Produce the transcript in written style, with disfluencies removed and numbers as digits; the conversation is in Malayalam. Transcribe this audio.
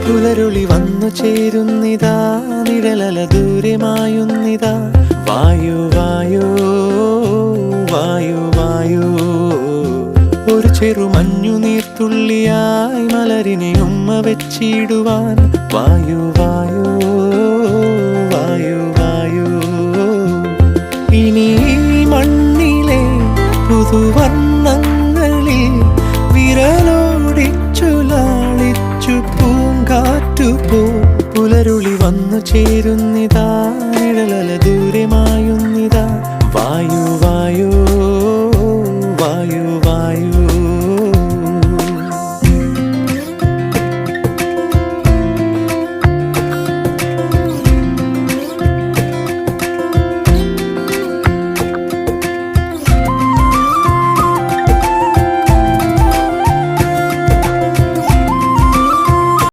പുലരുളി വന്നു ചേരുന്നിതാ, നിഴലല ദൂരെ മായുന്നിതാ. വായു വായു വായു വായു, ഒരു ചെറു മഞ്ഞു നീർത്തുള്ളിയായി മലരിനെ ഉമ്മ വെച്ചിടുവാൻ. വായു വായു വായു വായു, ഇനി മണ്ണിലെ പുതുവർണ്ണങ്ങളിൽ വിരലോടിച്ചു ലാളിച്ചു പൂങ്കാറ്റുപോ. പുലരുളി വന്നു ചേരുന്നിതാ, നിഴലല ദൂരെ മായുന്നിതാ. വായു